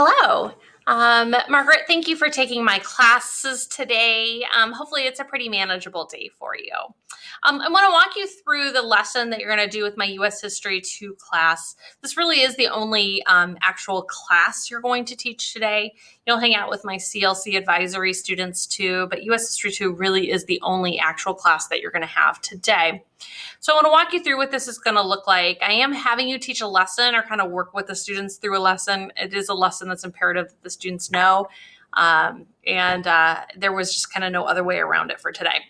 Hello. Margaret, thank you for taking my classes today. Hopefully it's a pretty manageable day for you. I want to walk you through the lesson that you're going to do with my U.S. History 2 class. This really is the only actual class you're going to teach today. You'll hang out with my CLC advisory students too, but U.S. History 2 really is the only actual class that you're going to have today. So I want to walk you through what this is going to look like. I am having you teach a lesson or kind of work with the students through a lesson. It is a lesson that's imperative that the students know. There was just kind of no other way around it for today.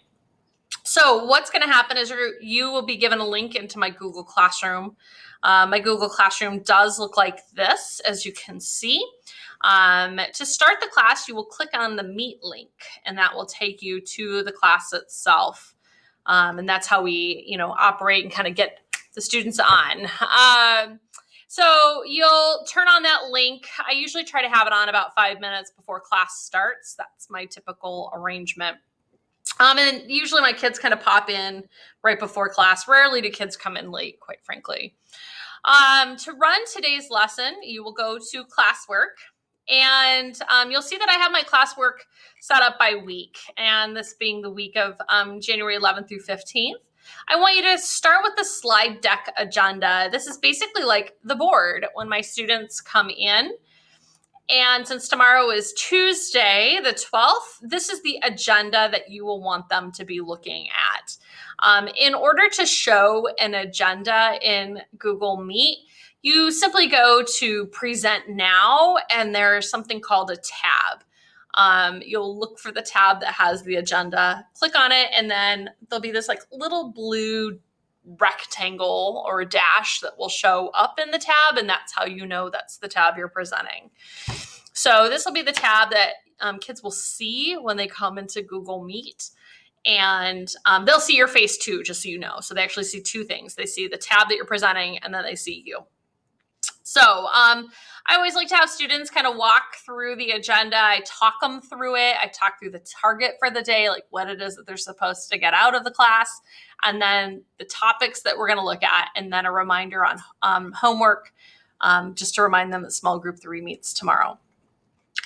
So what's going to happen is you will be given a link into my Google Classroom. My Google Classroom does look like this, as you can see. To start the class, you will click on the Meet link, and that will take you to the class itself. And that's how we, operate and kind of get the students on. So you'll turn on that link. I usually try to have it on about 5 minutes before class starts. That's my typical arrangement. And usually my kids kind of pop in right before class. Rarely do kids come in late, quite frankly. To run today's lesson, you will go to classwork. And you'll see that I have my classwork set up by week, and this being the week of January 11th through 15th. I want you to start with the slide deck agenda. This is basically like the board when my students come in. And since tomorrow is Tuesday, the 12th, this is the agenda that you will want them to be looking at. In order to show an agenda in Google Meet, you simply go to Present Now, and there's something called a tab. You'll look for the tab that has the agenda, click on it, and then there'll be this like little blue rectangle or a dash that will show up in the tab, and that's how you know that's the tab you're presenting. So this will be the tab that kids will see when they come into Google Meet. And they'll see your face too, just so you know. So they actually see two things. They see the tab that you're presenting, and then they see you. So I always like to have students kind of walk through the agenda. I talk them through it. I talk through the target for the day, like what it is that they're supposed to get out of the class, and then the topics that we're going to look at, and then a reminder on homework, just to remind them that small group 3 meets tomorrow.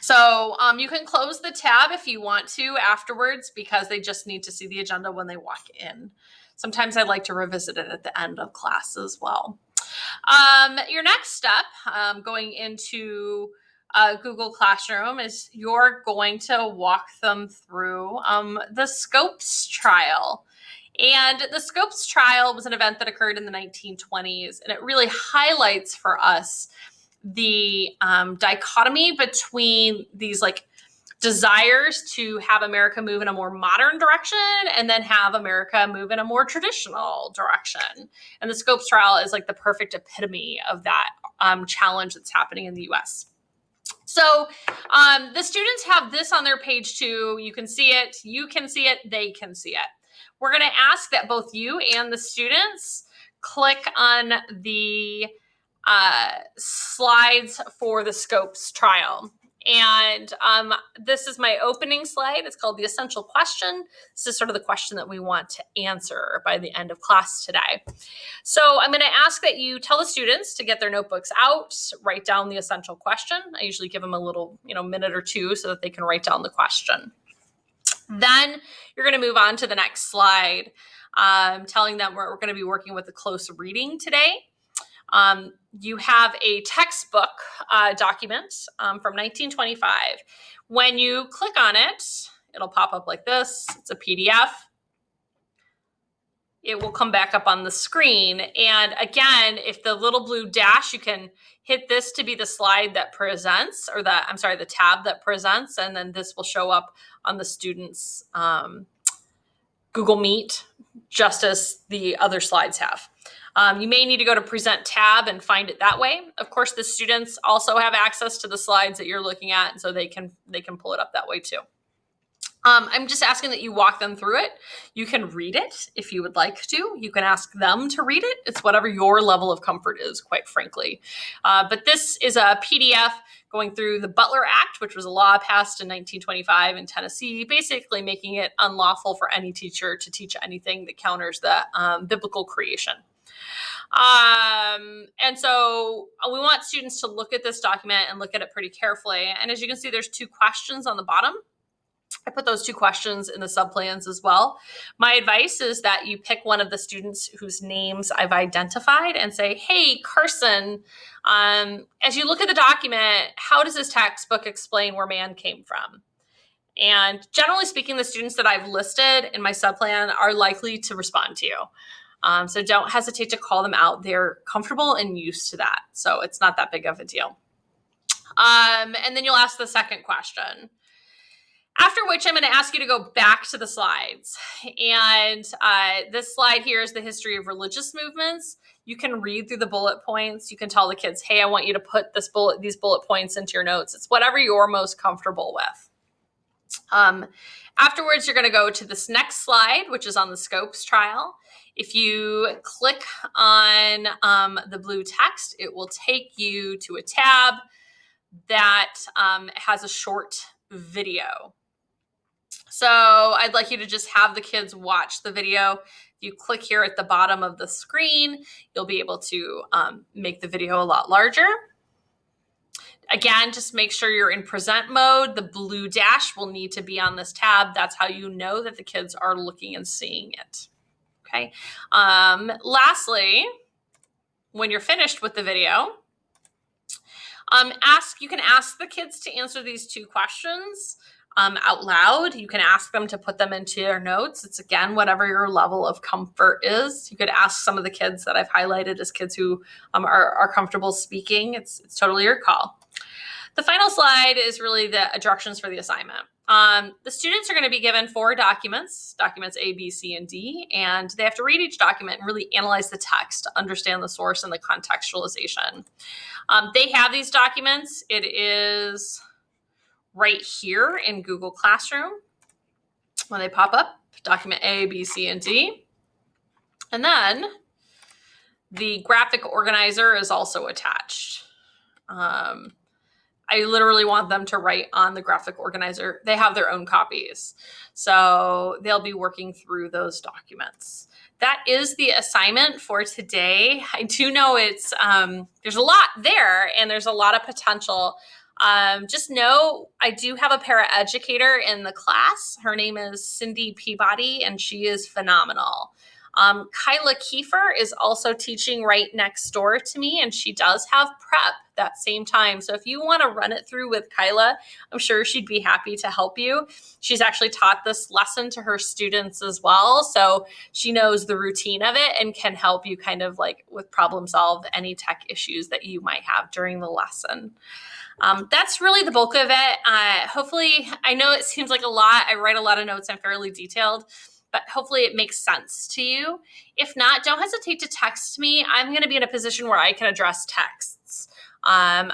So you can close the tab if you want to afterwards, because they just need to see the agenda when they walk in. Sometimes I like to revisit it at the end of class as well. Your next step going into Google Classroom is you're going to walk them through the Scopes trial. And the Scopes trial was an event that occurred in the 1920s, and it really highlights for us the dichotomy between these like desires to have America move in a more modern direction and then have America move in a more traditional direction. And the Scopes trial is like the perfect epitome of that challenge that's happening in the US. So the students have this on their page too. You can see it, they can see it. We're going to ask that both you and the students click on the slides for the Scopes trial. And this is my opening slide. It's called the essential question. This is sort of the question that we want to answer by the end of class today. So I'm going to ask that you tell the students to get their notebooks out, write down the essential question. I usually give them a little, minute or two so that they can write down the question. Then you're going to move on to the next slide, telling them we're going to be working with a close reading today. You have a textbook document from 1925. When you click on it, it'll pop up like this. It's a PDF. It will come back up on the screen. And again, if the little blue dash, you can hit this to be the slide that presents, or the tab that presents, and then this will show up on the students' Google Meet, just as the other slides have. You may need to go to Present tab and find it that way. Of course, the students also have access to the slides that you're looking at, and so they can pull it up that way too. I'm just asking that you walk them through it. You can read it if you would like to. You can ask them to read it. It's whatever your level of comfort is, quite frankly. But this is a PDF going through the Butler Act, which was a law passed in 1925 in Tennessee, basically making it unlawful for any teacher to teach anything that counters the biblical creation. And so we want students to look at this document and look at it pretty carefully. And as you can see, there's 2 questions on the bottom. I put those 2 questions in the subplans as well. My advice is that you pick one of the students whose names I've identified and say, hey, Carson, as you look at the document, how does this textbook explain where man came from? And generally speaking, the students that I've listed in my subplan are likely to respond to you. So don't hesitate to call them out. They're comfortable and used to that. So it's not that big of a deal. And then you'll ask the second question. After which I'm going to ask you to go back to the slides. And this slide here is the history of religious movements. You can read through the bullet points. You can tell the kids, hey, I want you to put these bullet points into your notes. It's whatever you're most comfortable with. Afterwards, you're going to go to this next slide, which is on the scopes trial. If you click on the blue text, it will take you to a tab that has a short video. So I'd like you to just have the kids watch the video. If you click here at the bottom of the screen, you'll be able to make the video a lot larger. Again, just make sure you're in present mode. The blue dash will need to be on this tab. That's how you know that the kids are looking and seeing it. Okay. Lastly, when you're finished with the video, you can ask the kids to answer these 2 questions out loud. You can ask them to put them into their notes. It's, again, whatever your level of comfort is. You could ask some of the kids that I've highlighted as kids who are comfortable speaking. It's totally your call. The final slide is really the directions for the assignment. The students are going to be given 4 documents A, B, C, and D, and they have to read each document and really analyze the text to understand the source and the contextualization. They have these documents. It is right here in Google Classroom when they pop up, document A, B, C, and D. And then the graphic organizer is also attached. I literally want them to write on the graphic organizer. They have their own copies. So they'll be working through those documents. That is the assignment for today. I do know it's there's a lot there and there's a lot of potential. Just know I do have a paraeducator in the class. Her name is Cindy Peabody, and she is phenomenal. Kyla Kiefer is also teaching right next door to me, and she does have prep that same time. So if you want to run it through with Kyla, I'm sure she'd be happy to help you. She's actually taught this lesson to her students as well. So she knows the routine of it and can help you kind of like with problem solve any tech issues that you might have during the lesson. That's really the bulk of it. Hopefully, I know it seems like a lot. I write a lot of notes. I'm fairly detailed, but hopefully it makes sense to you. If not, don't hesitate to text me. I'm going to be in a position where I can address texts. I'm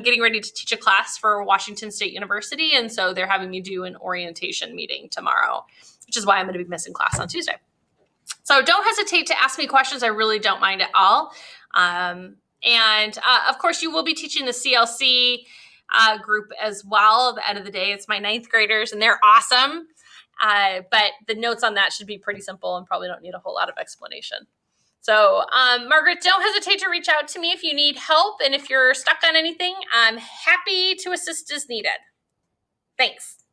getting ready to teach a class for Washington State University, and so they're having me do an orientation meeting tomorrow, which is why I'm going to be missing class on Tuesday. So don't hesitate to ask me questions. I really don't mind at all. And of course, you will be teaching the CLC group as well. At the end of the day, it's my 9th graders, and they're awesome. But the notes on that should be pretty simple and probably don't need a whole lot of explanation. So, Margaret, don't hesitate to reach out to me if you need help. And if you're stuck on anything, I'm happy to assist as needed. Thanks.